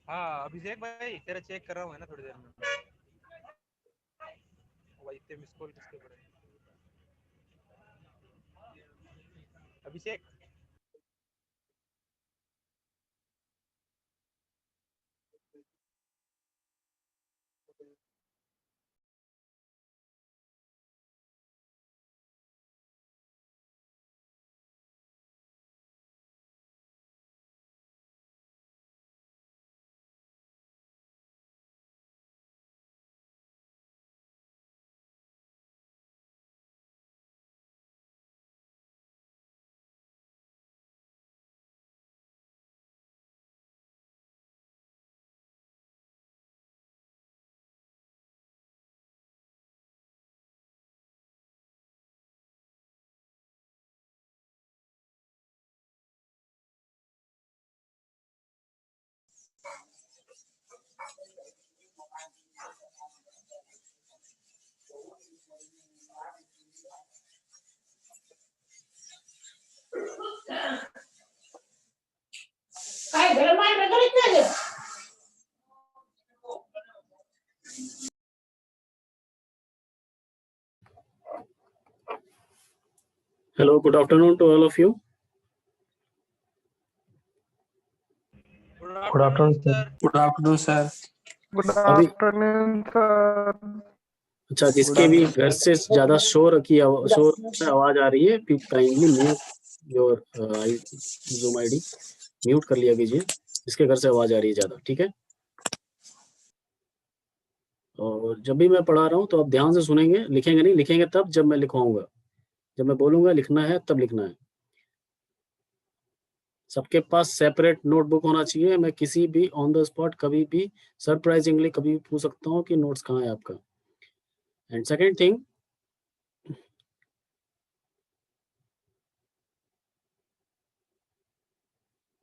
हाँ अभिषेक भाई तेरा चेक कर रहा हूँ है ना थोड़ी देर में। भाई इतने मिस कॉल किसके पड़े? अभिषेक काय गरम आहे वगैरे काय? Hello, good afternoon to all of you. Good afternoon sir. Good afternoon sir. Good अभी आफ्टरनून सर। अच्छा, जिसके भी घर से ज्यादा शोर से आवाज आ रही है, kindly mute your Zoom ID, mute कर लिया कीजिए। जिसके घर से आवाज आ रही है ज्यादा, ठीक है। और जब भी मैं पढ़ा रहा हूँ तो आप ध्यान से सुनेंगे, लिखेंगे नहीं, लिखेंगे तब जब मैं लिखवाऊंगा। जब मैं बोलूंगा लिखना है तब लिखना है। सबके पास सेपरेट नोटबुक होना चाहिए। मैं किसी भी ऑन द स्पॉट कभी भी सरप्राइजिंगली कभी भी पूछ सकता हूँ कि नोट्स कहाँ है आपका। And second thing,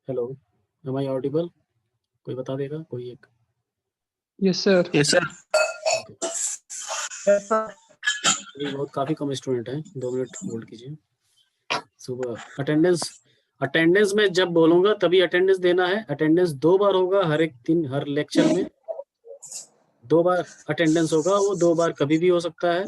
hello, am I audible? कोई बता देगा कोई एक? Yes sir. Yes sir. बहुत काफी कम स्टूडेंट हैं, 2 मिनट होल्ड कीजिए। सुबह अटेंडेंस में जब बोलूंगा तभी अटेंडेंस देना है। अटेंडेंस 2 बार होगा हर एक दिन, हर लेक्चर में 2 बार अटेंडेंस होगा। वो 2 बार कभी भी हो सकता है।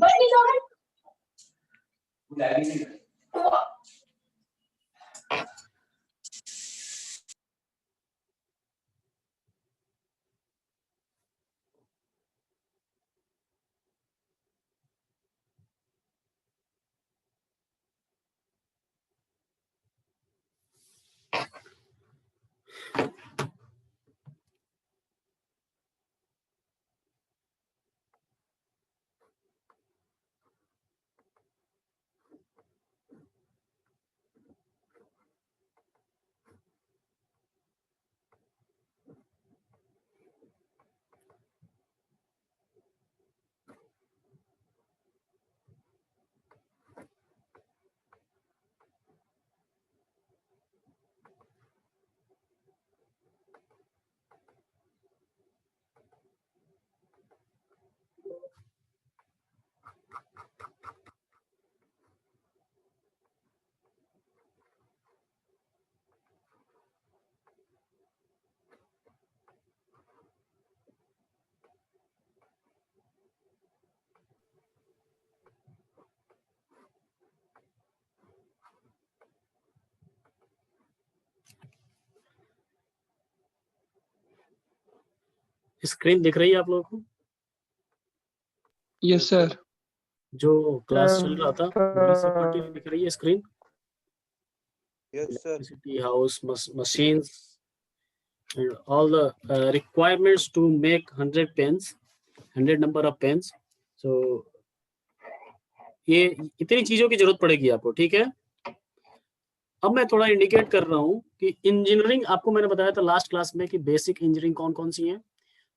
स्क्रीन दिख रही है आप लोगों को? Yes sir. जो क्लास चल रहा था म्युनिसिपैलिटी में दिख रही है screen? Yes sir. Electricity, house, machines and all the requirements to make 100 pens, 100 number of pens. So ये इतनी चीजों की जरूरत पड़ेगी आपको, ठीक है। अब मैं थोड़ा इंडिकेट कर रहा हूँ कि इंजीनियरिंग, आपको मैंने बताया था लास्ट क्लास में कि बेसिक इंजीनियरिंग कौन कौन सी है,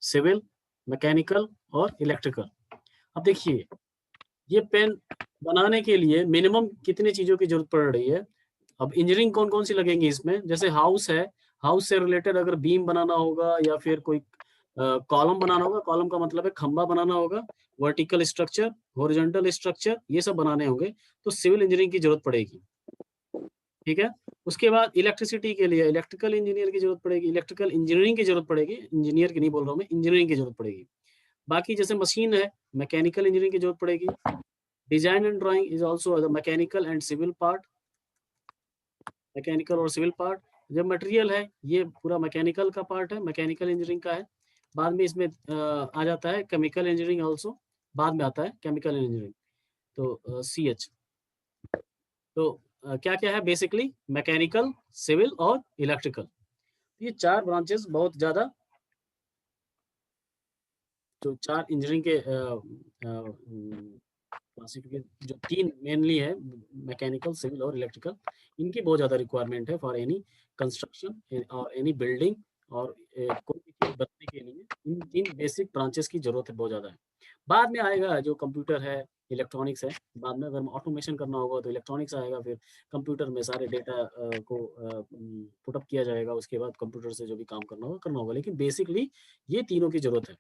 सिविल, मैकेनिकल और इलेक्ट्रिकल। अब देखिए, ये पेन बनाने के लिए मिनिमम कितनी चीजों की जरूरत पड़ रही है। अब इंजीनियरिंग कौन कौन सी लगेंगी इसमें, जैसे हाउस है, हाउस से रिलेटेड अगर बीम बनाना होगा या फिर कोई कॉलम बनाना होगा, कॉलम का मतलब है खंबा बनाना होगा, वर्टिकल स्ट्रक्चर, हॉरिजॉन्टल स्ट्रक्चर, ये सब बनाने होंगे तो सिविल इंजीनियरिंग की जरूरत पड़ेगी। ठीक है। उसके बाद इलेक्ट्रिसिटी के लिए इलेक्ट्रिकल इंजीनियर की जरूरत पड़ेगी, इलेक्ट्रिकल इंजीनियरिंग की जरूरत पड़ेगी, इंजीनियर की नहीं बोल रहा हूँ मैं, इंजीनियरिंग की जरूरत पड़ेगी। बाकी जैसे मशीन है, मैकेनिकल इंजीनियरिंग की जरूरत पड़ेगी। Design and drawing is also mechanical and civil part, mechanical और सिविल पार्ट। जब मटेरियल है, ये पूरा मैकेनिकल का पार्ट है, मैकेनिकल इंजीनियरिंग का है। बाद में इसमें आ जाता है केमिकल इंजीनियरिंग ऑल्सो, बाद में आता है केमिकल इंजीनियरिंग, तो CH। तो क्या क्या है बेसिकली, मैकेनिकल, सिविल और इलेक्ट्रिकल। ये 4 ब्रांचेस बहुत ज्यादा, जो 4 इंजीनियरिंग के क्लासिफिकेशन, जो 3 मेनली है, मैकेनिकल, सिविल और इलेक्ट्रिकल, इनकी बहुत ज़्यादा रिक्वायरमेंट है फॉर एनी कंस्ट्रक्शन और एनी बिल्डिंग, और कोई भी चीज़ बनाने के लिए इन 3 बेसिक ब्रांचेस की ज़रूरत है, बहुत ज़्यादा है। बाद में आएगा जो कंप्यूटर है, इलेक्ट्रॉनिक्स है, बाद में अगर ऑटोमेशन करना होगा तो इलेक्ट्रॉनिक्स आएगा, फिर कंप्यूटर में सारे डेटा को पुटअप किया जाएगा, उसके बाद कंप्यूटर से जो भी काम करना होगा, लेकिन बेसिकली ये तीनों की ज़रूरत है।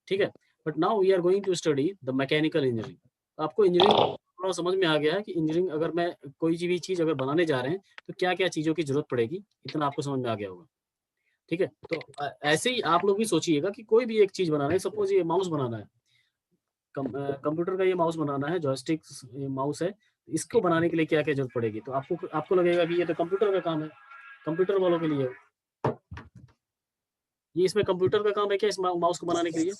ठीक है। But now we are going to study the mechanical engineering. आपको इंजीनियरिंग थोड़ा समझ में आ गया है कि इंजीनियरिंग अगर मैं कोई भी चीज़ अगर बनाने जा रहे हैं तो क्या क्या चीज़ों की जरूरत पड़ेगी, इतना आपको समझ में आ गया होगा। ठीक है। तो ऐसे ही आप लोग भी सोचिएगा कि कोई भी एक चीज़ बनाना है, सपोज ये माउस बनाना है, कंप्यूटर का ये माउस बनाना है, जॉयस्टिक माउस है, इसको बनाने के लिए क्या क्या जरूरत पड़ेगी, तो आपको लगेगा कि ये तो कंप्यूटर का काम है, कंप्यूटर वालों के लिए। ये इसमें कंप्यूटर का काम है क्या, इस माउस को बनाने के लिए?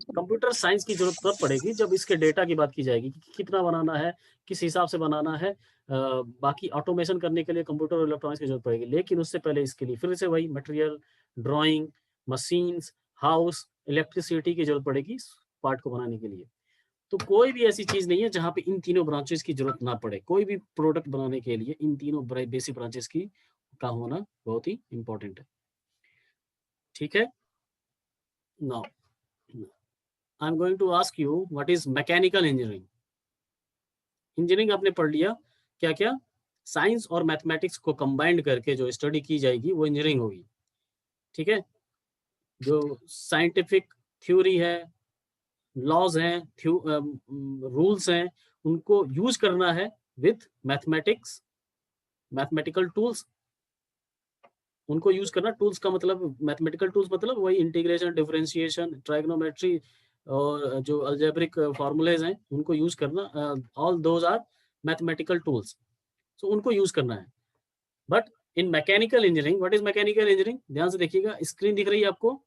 कंप्यूटर साइंस की जरूरत तब पड़ेगी जब इसके डेटा की बात की जाएगी कि कितना बनाना है, किस हिसाब से बनाना है। बाकी ऑटोमेशन करने के लिए कंप्यूटर और इलेक्ट्रॉनिक्स की जरूरत पड़ेगी, लेकिन उससे पहले इसके लिए फिर से वही material, drawing, machines, house, electricity की जरूरत पड़ेगी इस पार्ट को बनाने के लिए। तो कोई भी ऐसी चीज नहीं है जहाँ पे इन तीनों ब्रांचेस की जरूरत ना पड़े। कोई भी प्रोडक्ट बनाने के लिए इन तीनों बेसिक ब्रांचेस की का होना बहुत ही इंपॉर्टेंट है। ठीक है। Now I am going to ask you what is mechanical engineering. Engineering आपने पढ़ लिया, क्या क्या, साइंस और मैथमेटिक्स को कंबाइंड करके जो स्टडी की जाएगी वो इंजीनियरिंग होगी। ठीक है। जो साइंटिफिक थ्योरी है, लॉज हैं, रूल्स हैं, उनको यूज करना है विथ मैथमेटिक्स, मैथमेटिकल टूल्स, उनको यूज करना। टूल्स का मतलब, मैथमेटिकल टूल्स मतलब वही इंटीग्रेशन, डिफरेंशिएशन, ट्राइग्नोमेट्री और जो अलजेब्रिक फार्मूलेज हैं उनको यूज करना, all those are mathematical tools, so उनको यूज करना है। But in mechanical engineering, what is mechanical engineering, ध्यान से देखिएगा, स्क्रीन दिख रही है आपको?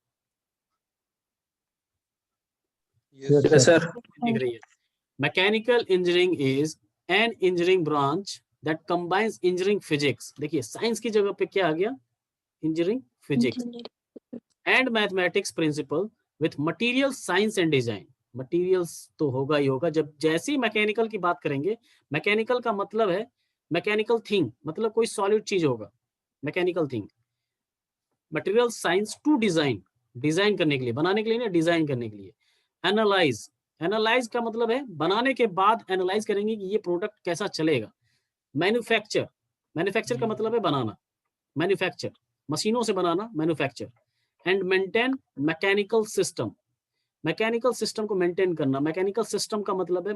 Yes, sir. दिख रही है। Mechanical engineering is an engineering branch that combines engineering physics, देखिए साइंस की जगह पे क्या आ गया, engineering physics, and mathematics principle with material science and design. Materials तो होगा ही होगा, जब जैसे ही मैकेनिकल की बात करेंगे, मैकेनिकल का मतलब है मैकेनिकल थिंग, मतलब कोई सॉलिड चीज होगा, mechanical thing. Material science to design, design करने के लिए, बनाने के लिए ना, डिजाइन करने के लिए। एनालाइज, एनालाइज का मतलब है बनाने के बाद एनालाइज करेंगे कि ये प्रोडक्ट कैसा चलेगा। मैन्युफैक्चर, मैन्युफैक्चर का मतलब है बनाना, मैन्युफैक्चर मशीनों से बनाना, manufacture. And maintain mechanical system, mechanical system को मेंटेन करना। मैकेनिकल सिस्टम का मतलब है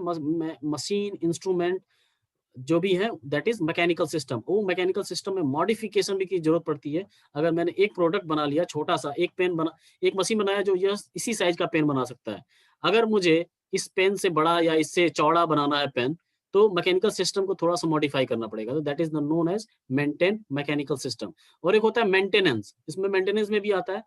मशीन, इंस्ट्रूमेंट जो भी है, दैट इज मैकेनिकल सिस्टम। वो मैकेनिकल सिस्टम में मॉडिफिकेशन भी की जरूरत पड़ती है। अगर मैंने एक प्रोडक्ट बना लिया छोटा सा, एक पेन बना, एक मशीन बनाया जो यह इसी साइज का पेन बना सकता है, अगर मुझे इस पेन से बड़ा या इससे चौड़ा बनाना है पेन, तो मैकेनिकल सिस्टम को थोड़ा सा मॉडिफाई करना पड़ेगा, तो that is known as maintain mechanical system. और एक होता है मेंटेनेंस, इसमें मेंटेनेंस में भी आता है,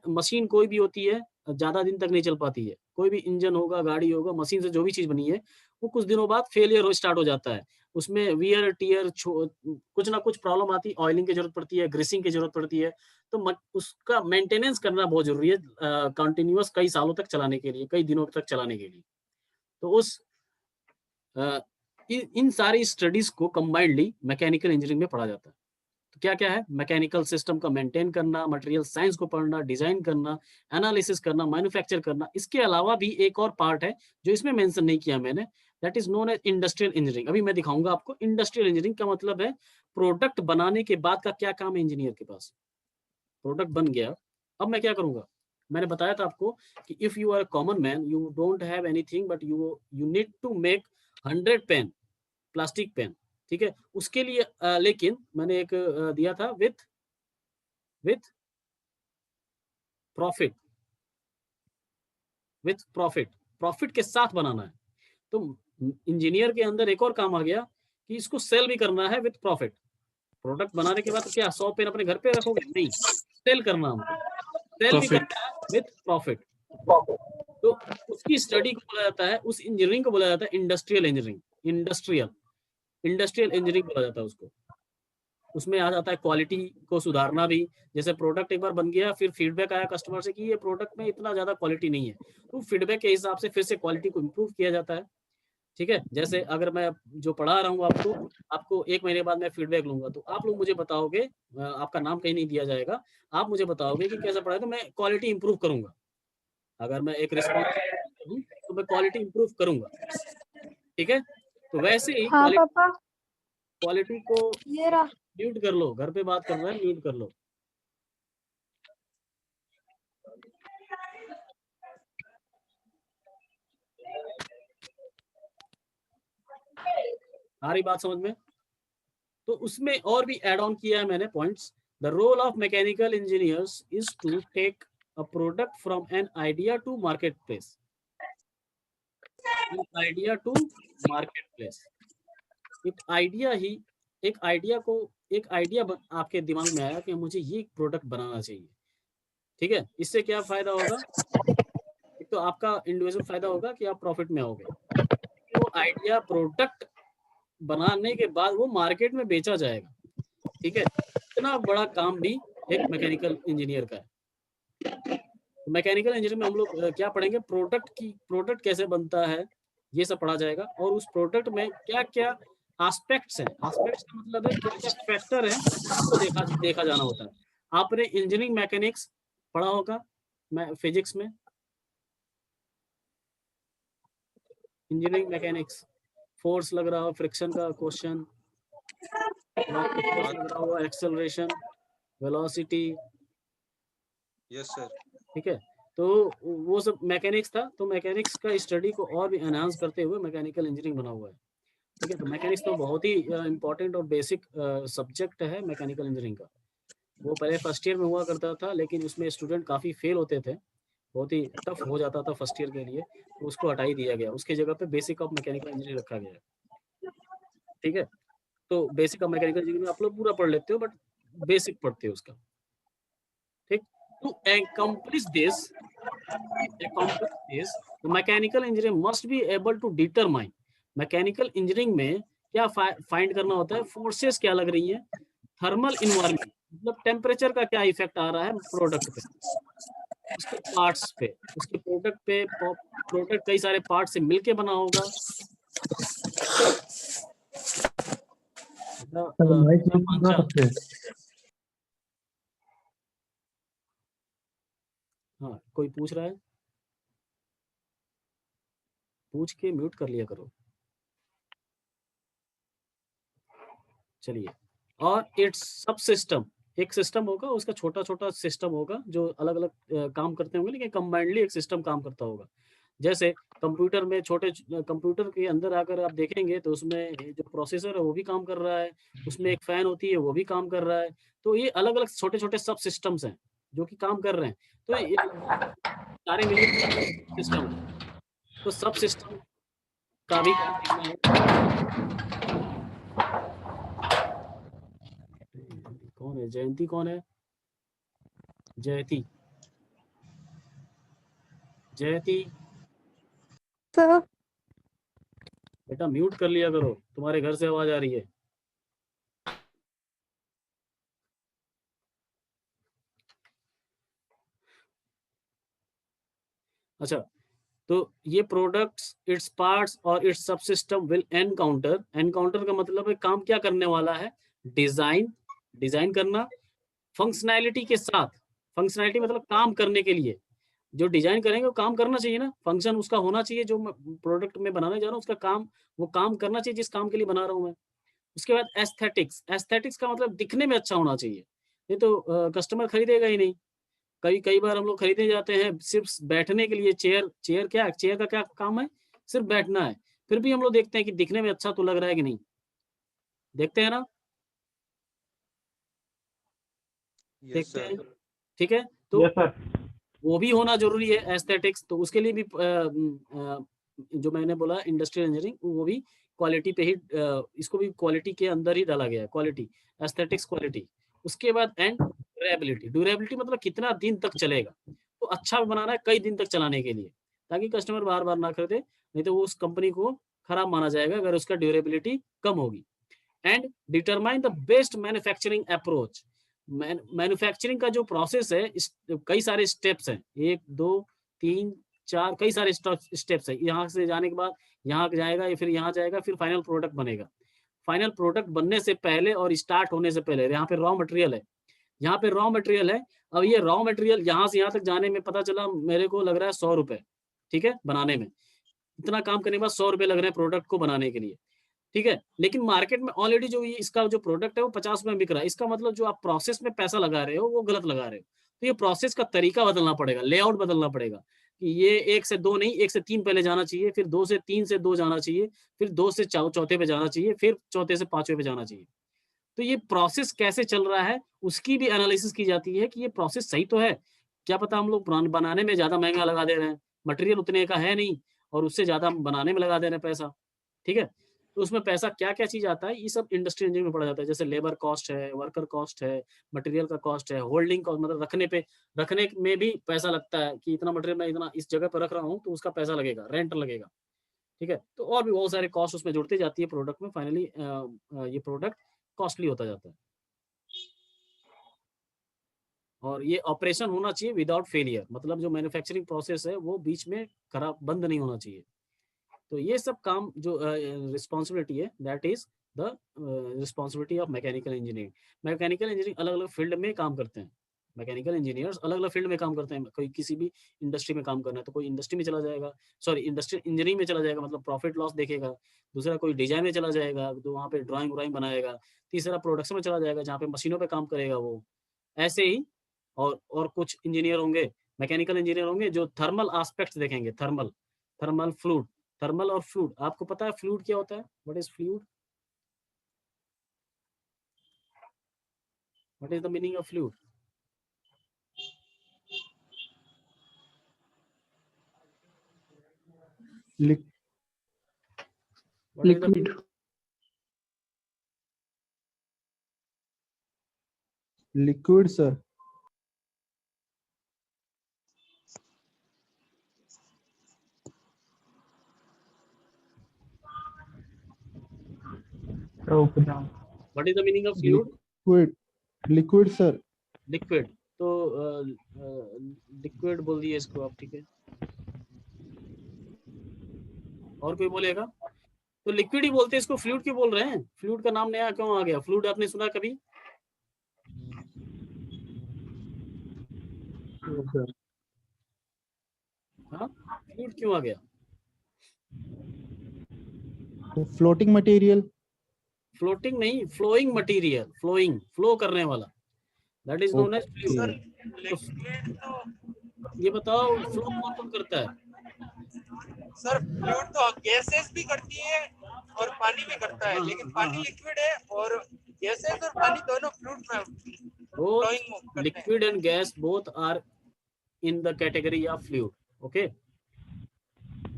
मशीन कोई भी होती है ज्यादा दिन तक नहीं चल पाती है, कोई भी इंजन होगा, गाड़ी होगा, मशीन से जो भी चीज बनी है वो कुछ दिनों बाद फेलियर हो स्टार्ट हो जाता है, उसमें वियर टीयर कुछ ना कुछ प्रॉब्लम आती है, ऑयलिंग की जरूरत पड़ती है, ग्रीसिंग की जरूरत पड़ती है, तो उसका मेंटेनेंस करना बहुत जरूरी है कंटिन्यूअस कई सालों तक चलाने के लिए, कई दिनों तक चलाने के लिए। तो उस इन सारी स्टडीज को कंबाइंडली मैकेनिकल इंजीनियरिंग में पढ़ा जाता है। तो क्या क्या है, मैकेनिकल सिस्टम का मेंटेन करना, मटेरियल साइंस को पढ़ना, डिजाइन करना, एनालिसिस करना, मैन्युफैक्चर करना। इसके अलावा भी एक और पार्ट है जो इसमें मेंशन नहीं किया मैंने, that is known as industrial engineering. अभी मैं दिखाऊंगा आपको। इंडस्ट्रियल इंजीनियरिंग का मतलब है प्रोडक्ट बनाने के बाद का क्या काम है इंजीनियर के पास। प्रोडक्ट बन गया, अब मैं क्या करूंगा, मैंने बताया था आपको कि if you are common man, you don't have anything but you need to make 100 pen, plastic pen, ठीक है, उसके लिए लेकिन मैंने एक दिया था विथ प्रॉफिट, प्रॉफिट के साथ बनाना है। तो इंजीनियर के अंदर एक और काम आ गया कि इसको सेल भी करना है विथ प्रॉफिट। प्रोडक्ट बनाने के बाद क्या 100 पेन अपने घर पे रखोगे? नहीं, सेल करना हमको, सेल भी करना है विथ प्रॉफिट। तो उसकी स्टडी को बोला जाता है, उस इंजीनियरिंग को बोला जाता है इंडस्ट्रियल इंजीनियरिंग, इंडस्ट्रियल इंजीनियरिंग बोला जाता है उसको। उसमें आ जाता है क्वालिटी को सुधारना भी। जैसे प्रोडक्ट एक बार बन गया, फिर फीडबैक आया कस्टमर से कि ये प्रोडक्ट में इतना ज्यादा क्वालिटी नहीं है, तो फीडबैक के हिसाब से फिर से क्वालिटी को इम्प्रूव किया जाता है, ठीक है। जैसे अगर मैं जो पढ़ा रहा हूँ आपको 1 महीने बाद मैं फीडबैक लूंगा, तो आप लोग मुझे बताओगे, आपका नाम कहीं नहीं दिया जाएगा, आप मुझे बताओगे कि कैसा पढ़ा है, तो मैं क्वालिटी इंप्रूव करूंगा। अगर मैं एक रिस्पॉन्स हूँ तो मैं क्वालिटी इंप्रूव करूंगा, ठीक है। तो वैसे ही हाँ पापा, क्वालिटी को ये रहा। म्यूट कर लो, घर पे बात कर रहा है, म्यूट कर लो। आ रही बात समझ में? तो उसमें और भी एड ऑन किया है मैंने points. The role of mechanical engineers is to take a product from an idea to market place, idea to market place. एक आइडिया आपके दिमाग में आया कि मुझे ये प्रोडक्ट बनाना चाहिए, ठीक है। इससे क्या फायदा होगा? एक तो आपका इंडिविजुअल फायदा होगा कि आप प्रॉफिट में आओगे, वो आइडिया प्रोडक्ट बनाने के बाद वो मार्केट में बेचा जाएगा, ठीक है। इतना बड़ा काम भी एक मैकेनिकल इंजीनियर का है। मैकेनिकल इंजीनियर में हम लोग क्या पढ़ेंगे? प्रोडक्ट कैसे बनता है, ये सब पढ़ा जाएगा। और उस प्रोडक्ट में क्या क्या एस्पेक्ट्स हैं, एस्पेक्ट्स का मतलब है क्या क्या फैक्टर है, उसको देखा जाना होता है। आपने इंजीनियरिंग मैकेनिक्स पढ़ा होगा फिजिक्स में, इंजीनियरिंग मैकेनिक्स, फोर्स लग रहा हो, फ्रिक्शन का क्वेश्चन लग रहा हो, एक्सेलरेशन, वेलोसिटी, यस सर। ठीक है। तो वो सब मैकेनिक्स था। तो मैकेनिक्स का स्टडी को और भी एनहांस करते हुए मैकेनिकल इंजीनियरिंग बना हुआ है, ठीक है। तो मैकेनिक्स तो बहुत ही इंपॉर्टेंट और बेसिक सब्जेक्ट है मैकेनिकल इंजीनियरिंग का। वो पहले फर्स्ट ईयर में हुआ करता था, लेकिन उसमें स्टूडेंट काफ़ी फेल होते थे, बहुत ही टफ हो जाता था फर्स्ट ईयर के लिए, तो उसको हटा ही दिया गया। उसके जगह पे बेसिक ऑफ मैकेनिकल इंजीनियरिंग रखा गया है, ठीक है। तो बेसिक ऑफ मैकेनिकल इंजीनियरिंग आप लोग पूरा पढ़ लेते हो, बट बेसिक पढ़ते हो उसका, ठीक। To accomplish this, the mechanical engineer must be able to determine, mechanical engineering में क्या फाइंड करना होता है? फोर्सेस क्या लग रही है, थर्मल इन्वायरमेंट मतलब टेम्परेचर का क्या इफेक्ट आ रहा है प्रोडक्ट पे, उसके पार्ट्स पे, उसके प्रोडक्ट पे। प्रोडक्ट कई सारे पार्ट से मिलके बना होगा। हाँ, कोई पूछ रहा है? पूछ के म्यूट कर लिया करो। चलिए, और इट्स सब सिस्टम, एक सिस्टम होगा, उसका छोटा छोटा सिस्टम होगा जो अलग अलग काम करते होंगे, लेकिन कंबाइंडली एक सिस्टम काम करता होगा। जैसे कंप्यूटर में छोटे कंप्यूटर के अंदर आकर आप देखेंगे तो उसमें जो प्रोसेसर है वो भी काम कर रहा है, उसमें एक फैन होती है वो भी काम कर रहा है। तो ये अलग अलग छोटे छोटे सब सिस्टम्स हैं जो कि काम कर रहे हैं। तो ये सारे मिलकर सिस्टम है। तो सब सिस्टम का भी काम देखना है। कौन है? जयंती कौन है? जयती, जयती सर बेटा म्यूट कर लिया करो, तुम्हारे घर से आवाज आ रही है। अच्छा, तो ये प्रोडक्ट्स, इट्स पार्ट्स और इट्स सबसिस्टम विल एनकाउंटर का मतलब है काम क्या करने वाला है? डिजाइन करना, फंक्शनैलिटी के साथ। फंक्शनैलिटी मतलब काम करने के लिए जो डिजाइन करेंगे वो काम करना चाहिए ना, फंक्शन उसका होना चाहिए। जो प्रोडक्ट में बनाने जा रहा हूँ उसका काम, वो काम करना चाहिए जिस काम के लिए बना रहा हूँ मैं। उसके बाद एस्थेटिक्स का मतलब दिखने में अच्छा होना चाहिए, नहीं तो कस्टमर खरीदेगा ही नहीं। कई बार हम लोग खरीदने जाते हैं सिर्फ बैठने के लिए, चेयर का क्या काम है? सिर्फ बैठना है। फिर भी हम लोग देखते हैं कि दिखने में अच्छा तो लग रहा है कि नहीं, देखते हैं ना, Yes, देखते sir. हैं, ठीक है। तो Yes, sir. वो भी होना जरूरी है एस्थेटिक्स, तो उसके लिए भी जो मैंने बोला इंडस्ट्रियल इंजीनियरिंग, वो भी क्वालिटी पे ही इसको भी क्वालिटी के अंदर ही डाला गया है, क्वालिटी, एस्थेटिक्स क्वालिटी। उसके बाद एंड ड्यूरेबिलिटी, ड्यूरेबिलिटी मतलब कितना दिन तक चलेगा, तो अच्छा बनाना है कई दिन तक चलाने के लिए, ताकि कस्टमर बार बार ना खरीदे, नहीं तो वो उस कंपनी को खराब माना जाएगा अगर उसका ड्यूरेबिलिटी कम होगी। And determine the best manufacturing approach, manufacturing का जो प्रोसेस है, कई सारे स्टेप्स हैं, 1 2 3 4, कई सारे स्टेप्स है। यहाँ से जाने के बाद यहाँ जाएगा, या फिर यहाँ जाएगा, फिर फाइनल प्रोडक्ट बनेगा। फाइनल प्रोडक्ट बनने से पहले और स्टार्ट होने से पहले यहाँ पे रॉ मटेरियल है, यहाँ पे रॉ मटेरियल है। अब ये रॉ मटेरियल यहाँ से यहाँ तक जाने में पता चला मेरे को लग रहा है 100 रुपए, ठीक है, बनाने में। इतना काम करने के बाद 100 रुपए लग रहे हैं प्रोडक्ट को बनाने के लिए, ठीक है। लेकिन मार्केट में ऑलरेडी जो ये इसका जो प्रोडक्ट है वो 50 में बिक रहा है। इसका मतलब जो आप प्रोसेस में पैसा लगा रहे हो वो गलत लगा रहे हो। तो ये प्रोसेस का तरीका बदलना पड़ेगा, लेआउट बदलना पड़ेगा, कि ये 1 से 2 नहीं, 1 से 3 पहले जाना चाहिए, फिर 2 से 3 से 2 जाना चाहिए, फिर 2 से चौथे पे जाना चाहिए, फिर चौथे से पांचवे पे जाना चाहिए। तो ये प्रोसेस कैसे चल रहा है उसकी भी एनालिसिस की जाती है कि ये प्रोसेस सही तो है। क्या पता हम लोग बनाने में ज्यादा महंगा लगा दे रहे हैं, मटेरियल उतने का है नहीं, और उससे ज्यादा बनाने में लगा दे रहे हैं पैसा, ठीक है। तो उसमें पैसा क्या क्या चीज आता है, ये सब इंडस्ट्रियल इंजीनियरिंग में पढ़ा जाता है। जैसे लेबर कॉस्ट है, वर्कर कॉस्ट है, मटेरियल का कॉस्ट है, होल्डिंग कॉस्ट मतलब रखने में भी पैसा लगता है, कि इतना मटेरियल मैं इतना इस जगह पर रख रहा हूँ तो उसका पैसा लगेगा, रेंट लगेगा, ठीक है। तो और भी बहुत सारे कॉस्ट उसमें जुड़ती जाती है प्रोडक्ट में, फाइनली ये प्रोडक्ट कॉस्टली होता जाता है। और ये ऑपरेशन होना चाहिए विदाउट फेलियर, मतलब जो मैन्युफैक्चरिंग प्रोसेस है वो बीच में खराब बंद नहीं होना चाहिए। तो ये सब काम जो रिस्पॉन्सिबिलिटी है, that is the responsibility of mechanical engineering. Mechanical engineering अलग अलग फील्ड में काम करते हैं, मैकेनिकल इंजीनियर्स अलग अलग फील्ड में काम करते हैं। कोई किसी भी इंडस्ट्री में काम करना है तो कोई इंडस्ट्री में चला जाएगा, सॉरी इंडस्ट्रियल इंजीनियरिंग में चला जाएगा, मतलब प्रॉफिट लॉस देखेगा। दूसरा कोई डिजाइन में चला जाएगा तो वहाँ पे ड्राइंग व्राइंग बनाएगा। तीसरा प्रोडक्शन में चला जाएगा जहाँ पे मशीनों पे काम करेगा वो, ऐसे ही। और कुछ इंजीनियर होंगे, मैकेनिकल इंजीनियर होंगे जो थर्मल एस्पेक्ट्स देखेंगे, थर्मल, थर्मल फ्लूइड, थर्मल और फ्लूइड। आपको पता है फ्लूइड क्या होता है? What is fluid? What is the meaning of fluid? Liquid. Liquid, sir. Open down. What is the meaning of fluid? Liquid, sir. Liquid. तो liquid बोल दिए इसको आप, ठीक है। और कोई बोलेगा? तो लिक्विड ही बोलते हैं इसको, फ्लूइड क्यों बोल रहे हैं? फ्लूइड का नाम नया क्यों आ गया? फ्लूइड आपने सुना कभी? हाँ, फ्लूइड क्यों आ गया? Floating material. फ्लोटिंग नहीं, फ्लोइंग मटेरियल, फ्लोइंग, फ्लो करने वाला, that is known as fluid. ये बताओ फ्लो कौन कौन करता है? सर फ्लूइड तो गैसेस भी करती है और पानी भी करता है, लेकिन पानी लिक्विड है और गैसेस और पानी दोनों फ्लूइड में both liquid and gas both are in the category of fluid, okay,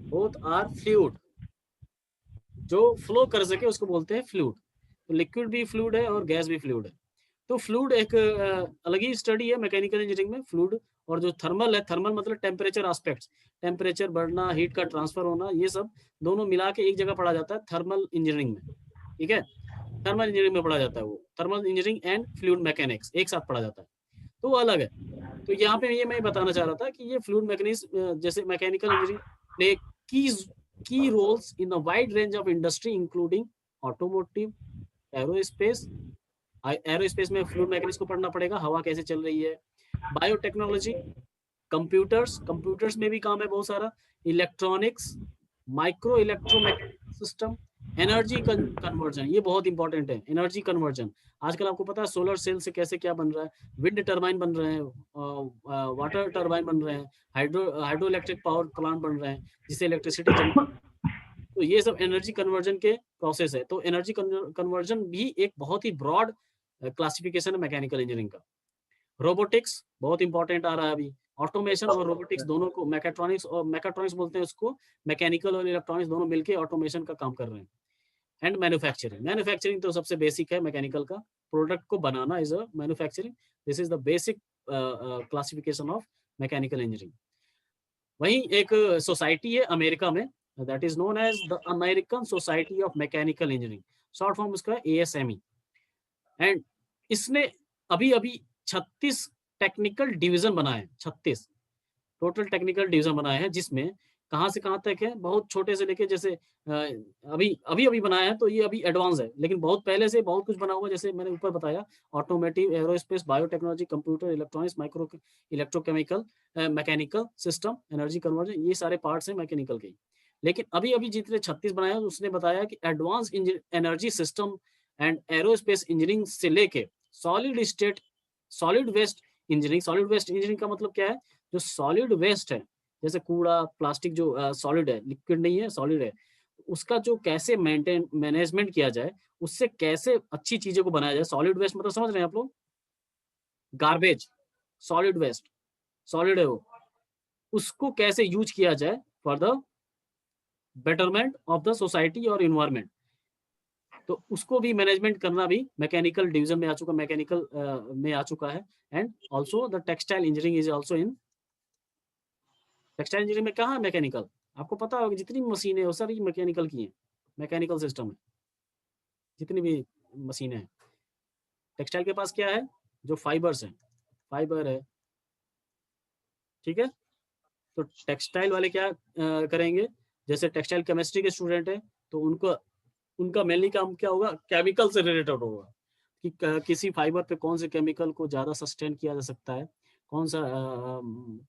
both are fluid, जो फ्लो कर सके उसको बोलते हैं फ्लूइड। तो लिक्विड भी फ्लूइड है और गैस भी फ्लूइड है। तो फ्लूइड एक अलग ही स्टडी है मैकेनिकल इंजीनियरिंग में, फ्लूइड। और जो थर्मल है, थर्मल मतलब टेम्परेचर एस्पेक्ट्स, टेम्परेचर बढ़ना, हीट का ट्रांसफर होना, ये सब दोनों मिला के एक जगह पढ़ा जाता है थर्मल इंजीनियरिंग में, ठीक है। थर्मल इंजीनियरिंग में पढ़ा जाता है वो, thermal engineering and fluid mechanics एक साथ पढ़ा जाता है, तो वो अलग है। तो यहाँ पे ये मैं बताना चाह रहा था कि ये फ्लूइड मैकेनिज्म, जैसे mechanical engineering play key roles in a wide range of industry including automotive, aerospace. Aerospace में फ्लूइड मैकेनिक्स को पढ़ना पड़ेगा, हवा कैसे चल रही है। बायोटेक्नोलॉजी, कंप्यूटर्स में भी काम है बहुत सारा, electronics, micro electromechanical system, energy conversion, ये बहुत इंपॉर्टेंट है, एनर्जी कन्वर्जन। आजकल आपको पता है सोलर सेल से कैसे क्या बन रहा है, विंड टर्बाइन बन रहे हैं, वाटर टर्बाइन बन रहे हैं, हाइड्रो इलेक्ट्रिक पावर प्लांट बन रहे हैं जिससे इलेक्ट्रिसिटी जनरेट। तो ये सब एनर्जी कन्वर्जन के प्रोसेस है। तो एनर्जी कन्वर्जन भी एक बहुत ही ब्रॉड क्लासिफिकेशन है मैकेनिकल इंजीनियरिंग का। रोबोटिक्स बहुत इंपॉर्टेंट आ रहा है अभी। ऑटोमेशन और रोबोटिक्स दोनों को, मैकेट्रॉनिक्स बोलते हैं उसको, मैकेनिकल और इलेक्ट्रॉनिक्स दोनों मिलके ऑटोमेशन का काम कर रहे हैं। एंड मैन्युफैक्चरिंग तो सबसे बेसिक है मैकेनिकल का, प्रोडक्ट को बनाना is a manufacturing. This is the basic classification of mechanical engineering. वहीं एक सोसाइटी है अमेरिका में, that is known as the American society of mechanical engineering, short form उसका ASME। एंड इसने अभी 36 टेक्निकल डिवीजन बनाए हैं, 36 टोटल टेक्निकल डिवीजन बनाए हैं, जिसमें कहाँ से कहाँ तक है, बहुत छोटे से लेके, जैसे अभी बनाया है तो ये अभी एडवांस है, लेकिन बहुत पहले से बहुत कुछ बना हुआ है। जैसे मैंने ऊपर बताया, automotive, aerospace, biotechnology, computer, electronics, micro electrochemical, mechanical system, energy conversion, ये सारे पार्ट्स हैं मैकेनिकल के। लेकिन अभी जितने 36 बनाए हैं, उसने बताया कि advance energy system and aerospace engineering से लेके सॉलिड वेस्ट इंजीनियरिंग का मतलब क्या है, जो सॉलिड वेस्ट है, जैसे कूड़ा, प्लास्टिक, जो सॉलिड है, लिक्विड नहीं है, सॉलिड है, उसका जो कैसे मैनेजमेंट किया जाए, उससे कैसे अच्छी चीजों को बनाया जाए। सॉलिड वेस्ट मतलब समझ रहे हैं आप लोग, गार्बेज, सॉलिड वेस्ट, सॉलिड है वो, उसको कैसे यूज किया जाए for the betterment of the society और इन्वायरमेंट। तो उसको भी मैनेजमेंट करना भी मैकेनिकल डिवीजन में आ चुका, मैकेनिकल में आ चुका है। And also the textile engineering is also in textile engineering में। कहाँ है मैकेनिकल, आपको पता होगा, जितनी भी मशीनें वो सारी मैकेनिकल की हैं, मैकेनिकल सिस्टम है, जितनी भी मशीनें हैं। टेक्सटाइल के पास क्या है, जो फाइबर्स हैं, फाइबर है, ठीक है। तो टेक्सटाइल वाले क्या करेंगे, जैसे टेक्सटाइल केमिस्ट्री के स्टूडेंट है, तो उनका मेनली काम क्या होगा, केमिकल से रिलेटेड होगा, कि किसी फाइबर पे कौन से केमिकल को ज़्यादा सस्टेन किया जा सकता है, कौन सा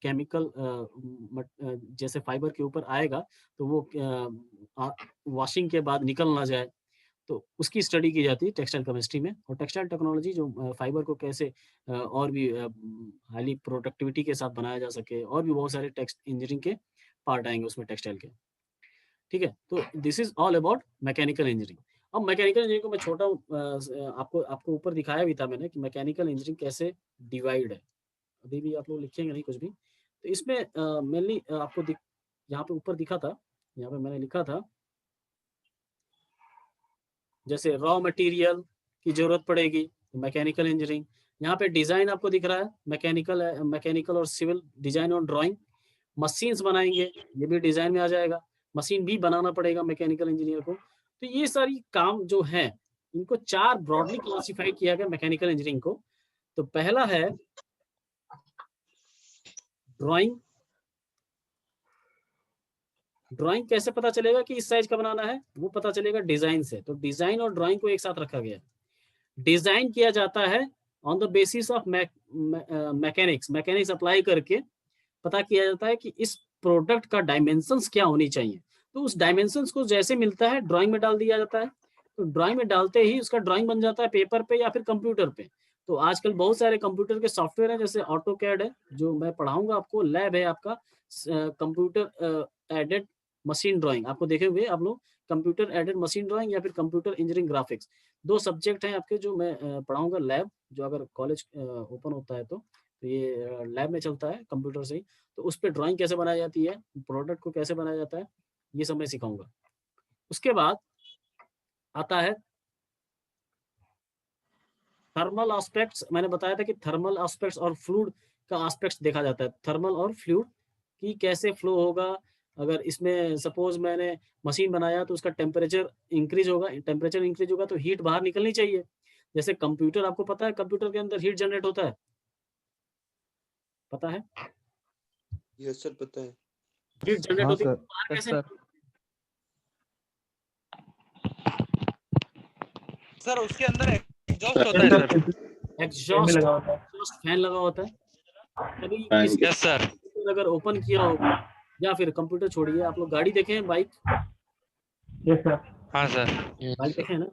केमिकल जैसे फाइबर के ऊपर आएगा तो वो वॉशिंग के बाद निकल ना जाए, तो उसकी स्टडी की जाती है टेक्सटाइल केमिस्ट्री में। और टेक्सटाइल टेक्नोलॉजी, जो फाइबर को कैसे और भी हाईली प्रोडक्टिविटी के साथ बनाया जा सके, और भी बहुत सारे टेक्स्ट इंजीनियरिंग के पार्ट आएंगे उसमें टेक्सटाइल के, ठीक है। तो this is all about mechanical engineering. अब मैकेनिकल इंजीनियरिंग को मैं छोटा आपको ऊपर दिखाया भी था मैंने कि मैकेनिकल इंजीनियरिंग कैसे डिवाइड है। अभी भी आप लोग लिखेंगे नहीं कुछ भी, तो इसमें मेनली आपको यहाँ पे ऊपर दिखा था, यहाँ पे मैंने लिखा था, जैसे रॉ मटेरियल की जरूरत पड़ेगी तो मैकेनिकल इंजीनियरिंग। यहाँ पे डिजाइन आपको दिख रहा है, मैकेनिकल और सिविल डिजाइन और ड्राइंग। मशीन्स बनाएंगे, ये भी डिजाइन में आ जाएगा, मशीन भी बनाना पड़ेगा मैकेनिकल इंजीनियर को। तो ये सारी काम जो है, इनको 4 ब्रॉडली क्लासिफाई किया गया मैकेनिकल इंजीनियरिंग को। तो पहला है ड्राइंग। ड्राइंग कैसे पता चलेगा कि इस साइज का बनाना है, वो पता चलेगा डिजाइन से। तो डिजाइन और ड्राइंग को एक साथ रखा गया। डिजाइन किया जाता है on the basis of mechanics apply करके पता किया जाता है कि इस प्रोडक्ट का डायमेंशंस क्या होनी चाहिए। तो उस डायमेंशंस को जैसे मिलता है ड्राइंग में डाल दिया जाता है। तो ड्राइंग में डालते ही उसका ड्राइंग बन जाता है पेपर पे या फिर कंप्यूटर पे। तो आजकल बहुत सारे कंप्यूटर के सॉफ्टवेयर हैं, जैसे ऑटोकैड है, जो मैं पढ़ाऊंगा आपको, लैब है आपका कंप्यूटर एडेड मशीन ड्राइंग, आपको देखे हुए आप लोग, कंप्यूटर एडेड मशीन ड्राइंग या फिर कंप्यूटर इंजीनियरिंग ग्राफिक्स, 2 सब्जेक्ट हैं आपके जो मैं पढ़ाऊंगा। लैब जो अगर कॉलेज ओपन होता है तो ये लैब में चलता है कंप्यूटर से ही। तो उस पर ड्राइंग कैसे बनाई जाती है, प्रोडक्ट को कैसे बनाया जाता है, ये सब मैं सिखाऊंगा। उसके बाद आता है थर्मल एस्पेक्ट्स। मैंने बताया था कि थर्मल एस्पेक्ट्स और फ्लूइड का एस्पेक्ट्स देखा जाता है, थर्मल और फ्लूइड की कैसे फ्लो होगा। अगर इसमें सपोज मैंने मशीन बनाया तो उसका टेम्परेचर इंक्रीज होगा तो हीट बाहर निकलनी चाहिए। जैसे कंप्यूटर, आपको पता है कंप्यूटर के अंदर हीट जनरेट होता है, पता है? यस सर, पता है। हीट जनरेट हाँ होती है, सर, बाहर कैसे? सर उसके अंदर एग्जॉस्ट होता है सर, एग्जॉस्ट लगा होता है। फैन लगा होता है। कभी किसी यस सर। अगर ओपन किया होगा, या फिर कंप्यूटर छोड़िए, आप लोग गाड़ी देखे हैं, बाइक यस सर। हाँ सर, बाइक देखे हैं ना,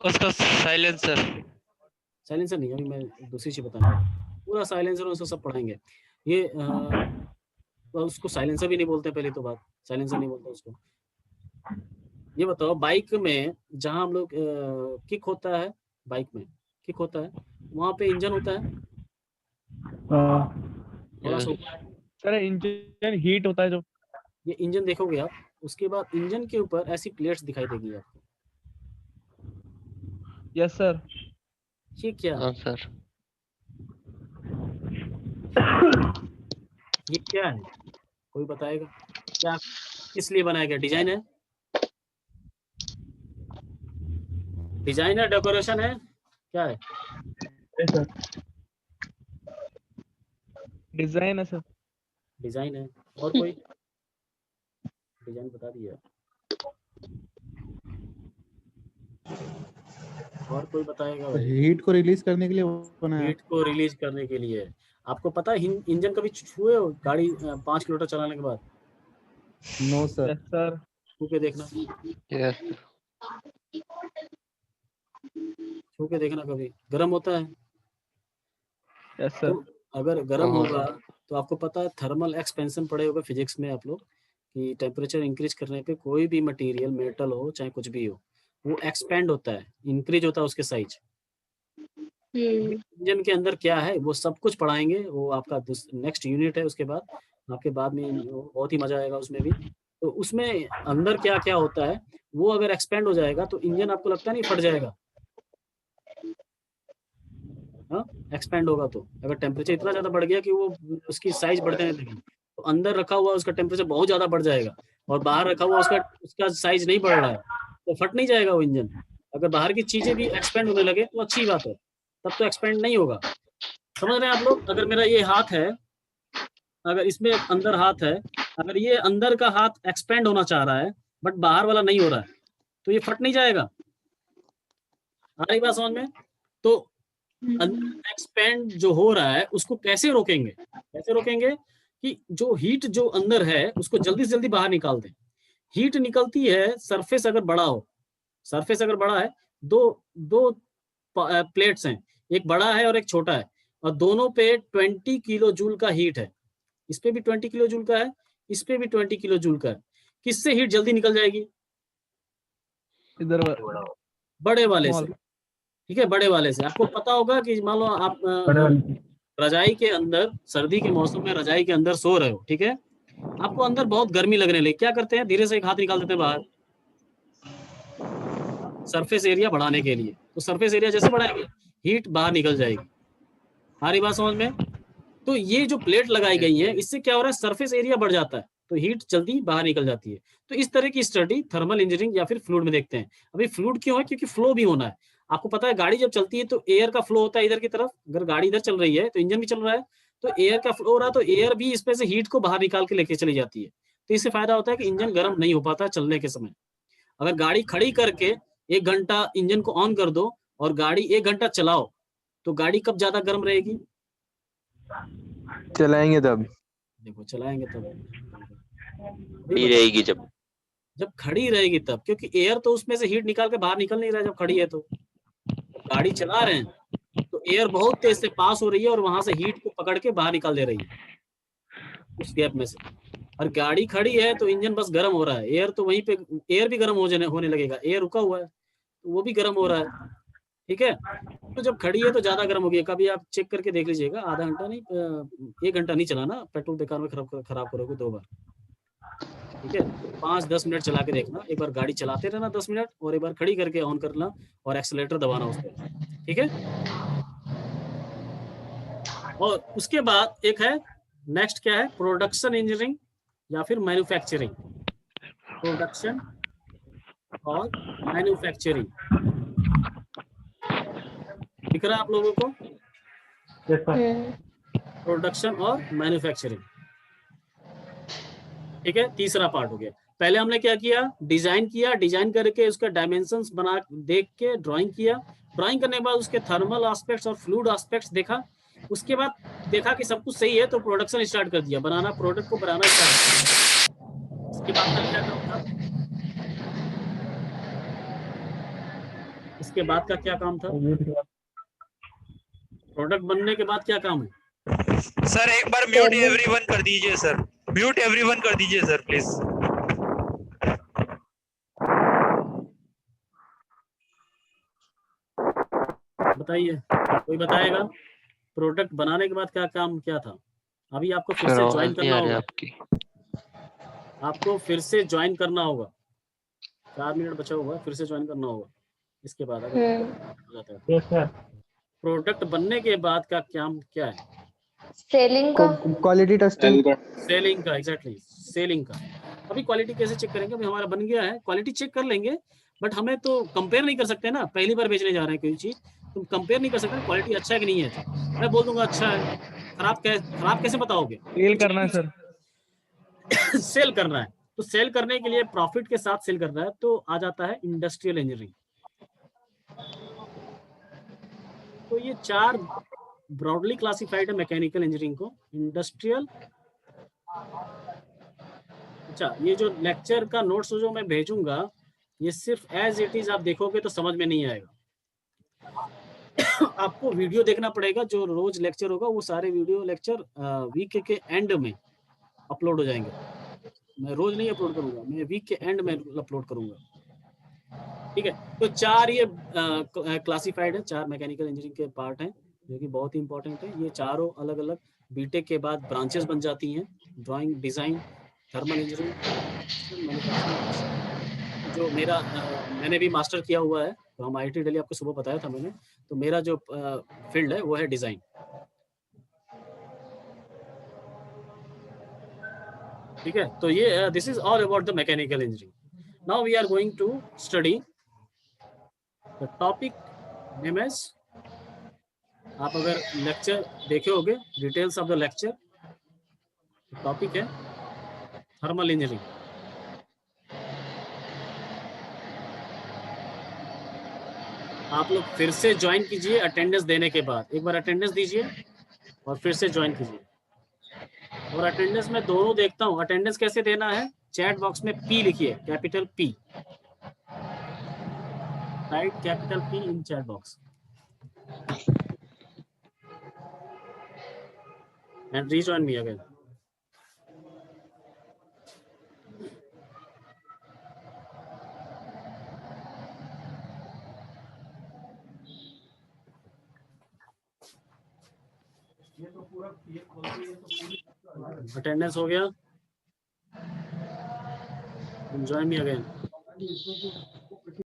उसका साइलेंसर। साइलेंसर नहीं, अभी मैं दूसरी चीज बताना, पूरा साइलेंसर उसको सब पढ़ाएंगे। ये उसको साइलेंसर भी नहीं बोलते, पहले तो बात, साइलेंसर नहीं बोलते उसको, ये बताओ बाइक में जहाँ हम लोग किक होता है, बाइक में किक होता है, वहाँ पे इंजन होता है थोड़ा सा ऊपर। सर इंजन हीट होता है जो। ये इंजन देखोगे आप, उसके बाद इंजन के ऊपर ऐसी प्लेट्स दिखाई देगी आपको। Yes sir. ये क्या है? हाँ सर। ये क्या है, कोई बताएगा? क्या किस लिए बनाया गया? डिजाइन है, डिजाइन है, डेकोरेशन है, क्या है? Yes sir. डिजाइन है सर। डिजाइन है। और कोई डिजाइन बता दिया। और कोई बताएगा भाई? हीट को रिलीज करने के लिए बनाया। हीट को रिलीज करने के लिए। आपको पता है इंजन कभी छुए हो गाड़ी 5 किलोमीटर चलाने के बाद? No sir. Yes sir. छू के देखना, यस छू के देखना, कभी गर्म होता है। Yes sir. तो अगर गर्म हाँ। होगा तो आपको पता है थर्मल एक्सपेंशन पढ़े होगा फिजिक्स में आप लोग, कि टेम्परेचर इंक्रीज करने पे कोई भी मटेरियल, मेटल हो चाहे कुछ भी हो, वो एक्सपेंड होता है, इंक्रीज होता है उसके साइज। इंजन के अंदर क्या है वो सब कुछ पढ़ाएंगे, वो आपका नेक्स्ट यूनिट है, उसके बाद आपके बाद में बहुत ही मजा आएगा उसमें भी। तो उसमें अंदर क्या क्या होता है वो अगर एक्सपेंड हो जाएगा तो इंजन आपको लगता नहीं फट जाएगा? हाँ, एक्सपेंड होगा तो अगर टेम्परेचर इतना ज्यादा बढ़ गया कि वो उसकी साइज बढ़ने लगी, तो अंदर रखा हुआ उसका टेम्परेचर बहुत ज्यादा बढ़ जाएगा, और बाहर रखा हुआ उसका साइज नहीं बढ़ रहा है, तो फट नहीं जाएगा वो इंजन। अगर बाहर की चीजें भी एक्सपेंड होने लगे तो अच्छी बात है, तब तो एक्सपेंड नहीं होगा। समझ रहे हैं आप लोग? अगर मेरा ये हाथ है, अगर इसमें अंदर हाथ है, अगर ये अंदर का हाथ एक्सपेंड होना चाह रहा है बट बाहर वाला नहीं हो रहा है, तो ये फट नहीं जाएगा। आ रही बात समझ में? तो एक्सपेंड जो हो रहा है उसको कैसे रोकेंगे? कैसे रोकेंगे कि जो हीट जो अंदर है उसको जल्दी से जल्दी बाहर निकाल दें। हीट निकलती है, सरफेस अगर बड़ा हो, सरफेस अगर बड़ा है, दो प्लेट्स हैं, एक बड़ा है और एक छोटा है, और दोनों पे 20 किलो जूल का हीट है। इस पे भी 20 किलो जूल का है, इस पे भी 20 किलो जूल का है। किससे हीट जल्दी निकल जाएगी? इधर बड़े वाले से। ठीक है, बड़े वाले से। आपको पता होगा कि मान लो आप रजाई के अंदर, सर्दी के मौसम में रजाई के अंदर सो रहे हो, ठीक है, आपको अंदर बहुत गर्मी लगने लगी, क्या करते हैं? धीरे से एक हाथ निकाल देते हैं बाहर, सरफेस एरिया बढ़ाने के लिए। तो सरफेस एरिया जैसे बढ़ाएंगे हीट बाहर निकल जाएगी। हमारी बात समझ में? तो ये जो प्लेट लगाई गई है इससे क्या हो रहा है? सरफेस एरिया बढ़ जाता है, तो हीट जल्दी बाहर निकल जाती है। तो इस तरह की स्टडी थर्मल इंजीनियरिंग या फिर फ्लूइड में देखते हैं। अभी फ्लूइड क्यों है? क्योंकि फ्लो भी होना है। आपको पता है गाड़ी जब चलती है तो एयर का फ्लो होता है इधर की तरफ, अगर गाड़ी इधर चल रही है तो इंजन भी चल रहा है, तो एयर का फ्लो हो रहा है, तो एयर भी इसमें से हीट को बाहर निकाल के लेके चली जाती है। तो इससे फायदा होता है कि इंजन गर्म नहीं हो पाता चलने के समय। अगर गाड़ी खड़ी करके 1 घंटा इंजन को ऑन कर दो और गाड़ी 1 घंटा चलाओ, तो गाड़ी कब ज्यादा गर्म रहेगी? चलाएंगे तब। देखो चलाएंगे तब खड़ी रहेगी जब खड़ी रहेगी तब, क्योंकि एयर तो उसमें से हीट निकाल के बाहर निकल नहीं रहा है जब खड़ी है। तो गाड़ी चला रहे हैं तो एयर बहुत तेज से पास हो रही है और वहां से हीट को पकड़ के बाहर निकाल दे रही है उस गैप में से। और गाड़ी खड़ी है तो इंजन बस गर्म हो रहा है, एयर तो वहीं पे, एयर भी गर्म होने लगेगा, एयर रुका हुआ है तो वो भी गर्म हो रहा है। ठीक है, तो जब खड़ी है तो ज्यादा गर्म होगी। कभी आप चेक करके देख लीजिएगा, आधा घंटा नहीं 1 घंटा नहीं चलाना, पेट्रोल बेकार में खराब करोगे 2 बार। ठीक है, 5-10 मिनट चला के देखना, एक बार गाड़ी चलाते रहना 10 मिनट और एक बार खड़ी करके ऑन करना और एक्सीलरेटर दबाना उस पर। ठीक है, और उसके बाद एक है नेक्स्ट, क्या है? प्रोडक्शन इंजीनियरिंग या फिर मैन्युफैक्चरिंग। प्रोडक्शन और मैन्युफैक्चरिंग दिख रहा है आप लोगों को? प्रोडक्शन और मैन्युफैक्चरिंग। ठीक है, तीसरा पार्ट हो गया। पहले हमने क्या किया? डिजाइन किया, डिजाइन करके उसका डायमेंशंस बना देख के ड्राइंग किया, ड्राइंग करने के बाद उसके थर्मल एस्पेक्ट्स और फ्लूइड एस्पेक्ट्स देखा, उसके बाद देखा कि सब कुछ सही है तो प्रोडक्शन स्टार्ट कर दिया, बनाना, प्रोडक्ट को बनाना स्टार्ट किया। इसके बाद का क्या काम था? इसके बाद का क्या काम था? प्रोडक्ट बनने के बाद क्या काम है? सर एक बार म्यूट एवरीवन कर दीजिए सर, म्यूट एवरीवन कर दीजिए सर प्लीज। बताइए, कोई बताएगा प्रोडक्ट बनाने के बाद क्या काम क्या था? अभी आपको फिर सर से आवाज ज्वाइन नहीं करना आ रही होगा, आपकी। आपको फिर से ज्वाइन करना होगा, 4 मिनट बचा हुआ है, फिर से ज्वाइन करना होगा इसके बाद अगर हो जाता है। Yes sir. प्रोडक्ट बनने के बाद का काम क्या है? सेलिंग का। Quality testing. सेलिंग का, एग्जैक्टली सेलिंग का। अभी क्वालिटी कैसे चेक करेंगे? अभी हमारा बन गया है, क्वालिटी चेक कर लेंगे, बट हमें तो कंपेयर नहीं कर सकते ना, पहली बार बेचने जा रहे हैं कोई चीज, तुम कंपेयर नहीं कर सकते क्वालिटी अच्छा है कि नहीं है। मैं बोल दूंगा अच्छा है, खराब कैसे बताओगे? सेल करना है सर। सेल करना है, तो सेल करने के लिए प्रॉफिट के साथ सेल करना है, तो आ जाता है इंडस्ट्रियल इंजीनियरिंग। तो ये 4 ब्रॉडली क्लासिफाइड है मैकेनिकल इंजीनियरिंग को, इंडस्ट्रियल। अच्छा, ये जो लेक्चर का नोट्स जो मैं भेजूंगा, ये सिर्फ एज इट इज आप देखोगे तो समझ में नहीं आएगा। आपको वीडियो देखना पड़ेगा, जो रोज लेक्चर होगा वो सारे वीडियो लेक्चर वीक के एंड में अपलोड हो जाएंगे। मैं रोज नहीं अपलोड करूंगा, मैं वीक के एंड में अपलोड करूंगा, ठीक है। तो 4 ये क्लासिफाइड है, 4 मैकेनिकल इंजीनियरिंग के पार्ट हैं जो कि बहुत ही इंपॉर्टेंट है। ये चारों अलग अलग बीटेक के बाद ब्रांचेस बन जाती हैं, drawing, design, thermal engineering, manufacturing. जो मेरा मैंने भी मास्टर किया हुआ है, तो हम IIT दिल्ली, आपको सुबह बताया था मैंने, तो मेरा जो फील्ड है वो है डिजाइन। ठीक है, तो ये this is all about the mechanical engineering. Now we are going to study the topic name as, आप अगर लेक्चर देखे होगे, details of the lecture, topic है थर्मल इंजीनियरिंग। आप लोग फिर से ज्वाइन कीजिए अटेंडेंस देने के बाद, एक बार अटेंडेंस दीजिए और फिर से ज्वाइन कीजिए। और अटेंडेंस में दोनों देखता हूँ, अटेंडेंस कैसे देना है? चैट बॉक्स में P लिखिए, capital P, right, capital P in chat box and rejoin me again. Attendance हो गया, join me again.